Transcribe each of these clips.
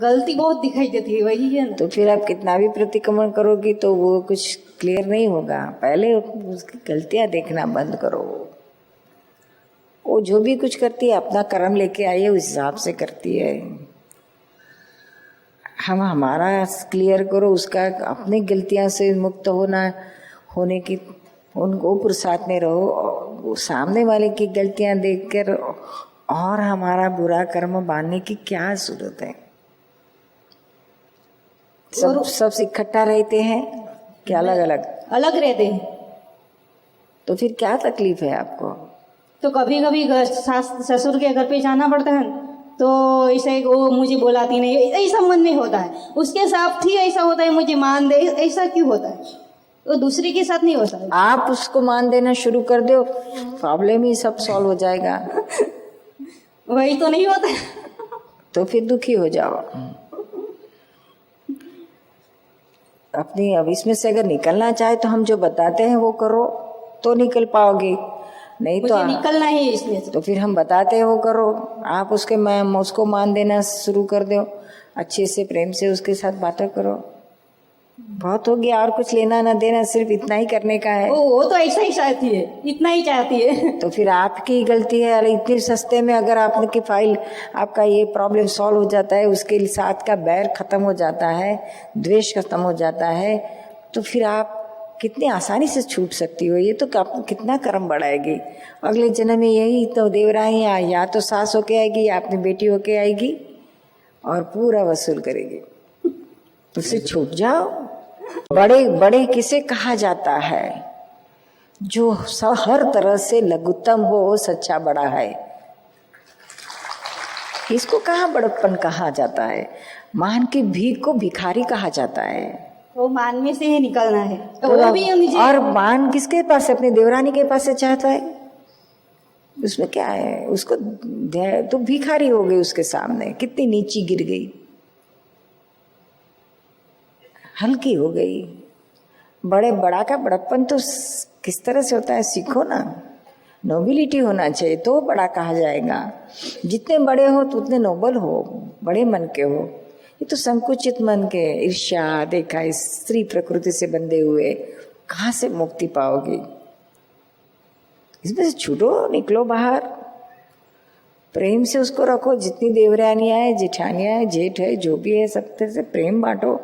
गलती बहुत दिखाई देती है, वही है ना। तो फिर आप कितना भी प्रतिक्रमण करोगी तो वो कुछ क्लियर नहीं होगा। पहले उसकी गलतियां देखना बंद करो। वो जो भी कुछ करती है अपना कर्म लेके आई है, उस हिसाब से करती है। हम हमारा क्लियर करो, उसका अपनी गलतियां से मुक्त होने की उनको पुरुषार्थ में रहो। वो सामने वाले की गलतियां देखकर और हमारा बुरा कर्म बांधने की क्या जरूरत है। सब इकट्ठा रहते हैं क्या अलग अलग अलग रहते हैं? तो फिर क्या तकलीफ है आपको? तो कभी कभी ससुर के घर पे जाना पड़ता है, तो ऐसे वो मुझे बुलाती नहीं, ऐसा मन में होता है। उसके साथ ही ऐसा होता है, मुझे मान दे, ऐसा क्यों होता है? तो दूसरे के साथ नहीं होता है। आप उसको मान देना शुरू कर दो, प्रॉब्लम ही सब सॉल्व हो जाएगा। वही तो नहीं होता है। तो फिर दुखी हो जाओ। अपनी अब इसमें से अगर निकलना चाहे तो हम जो बताते हैं वो करो तो निकल पाओगे, नहीं तो निकलना ही इसमें से। तो फिर हम बताते हैं वो करो। आप उसको मान देना शुरू कर दो, अच्छे से प्रेम से उसके साथ बातें करो। बहुत हो गया, और कुछ लेना ना देना, सिर्फ इतना ही करने का है। वो तो ऐसा ही चाहती है, इतना ही चाहती है। तो फिर आपकी गलती है। अरे इतने सस्ते में अगर आपने की फाइल, आपका ये प्रॉब्लम सॉल्व हो जाता है, उसके साथ का बैर खत्म हो जाता है, द्वेष खत्म हो जाता है, तो फिर आप कितनी आसानी से छूट सकती हो। ये तो कितना कर्म बढ़ाएगी। अगले जन्म में यही तो देवरानी या तो सास होके आएगी या अपनी बेटी होके आएगी और पूरा वसूल करेगी। उससे छूट जाओ। बड़े बड़े किसे कहा जाता है? जो हर तरह से लघुत्तम हो, सच्चा बड़ा है। इसको कहाँ बड़प्पन कहा जाता है? मान की भीख को भिखारी कहा जाता है। वो मान में से ही निकलना है। तो वो भी और मान किसके पास है? अपनी देवरानी के पास से चाहता है। उसमें क्या है? उसको तो भिखारी हो गई उसके सामने, कितनी नीची गिर गई, हल्की हो गई। बड़ा का बड़प्पन तो किस तरह से होता है सीखो ना। नोबिलिटी होना चाहिए तो बड़ा कहा जाएगा। जितने बड़े हो तो उतने नोबल हो, बड़े मन के हो। ये तो संकुचित मन के, ईर्ष्या देखा, इस स्त्री प्रकृति से बंधे हुए कहाँ से मुक्ति पाओगे? इसमें से छूटो, निकलो बाहर। प्रेम से उसको रखो। जितनी देवरानियां है, जेठानियां है, जेठ है, जो भी है, सब से प्रेम बांटो।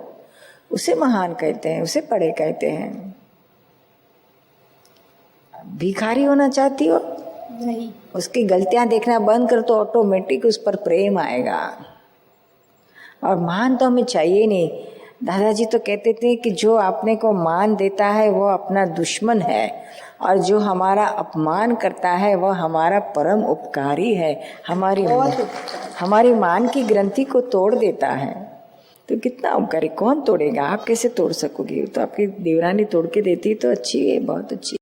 उसे महान कहते हैं, उसे बड़े कहते हैं। भिखारी होना चाहती हो? नहीं। उसकी गलतियां देखना बंद कर तो ऑटोमेटिक उस पर प्रेम आएगा। और मान तो हमें चाहिए नहीं। दादाजी तो कहते थे कि जो अपने को मान देता है वो अपना दुश्मन है, और जो हमारा अपमान करता है वह हमारा परम उपकारी है। हमारी मान की ग्रंथि को तोड़ देता है। तो कितना उपकारी, कौन तोड़ेगा? आप कैसे तोड़ सकोगे? तो आपकी देवरानी तोड़ के देती तो अच्छी है, बहुत अच्छी।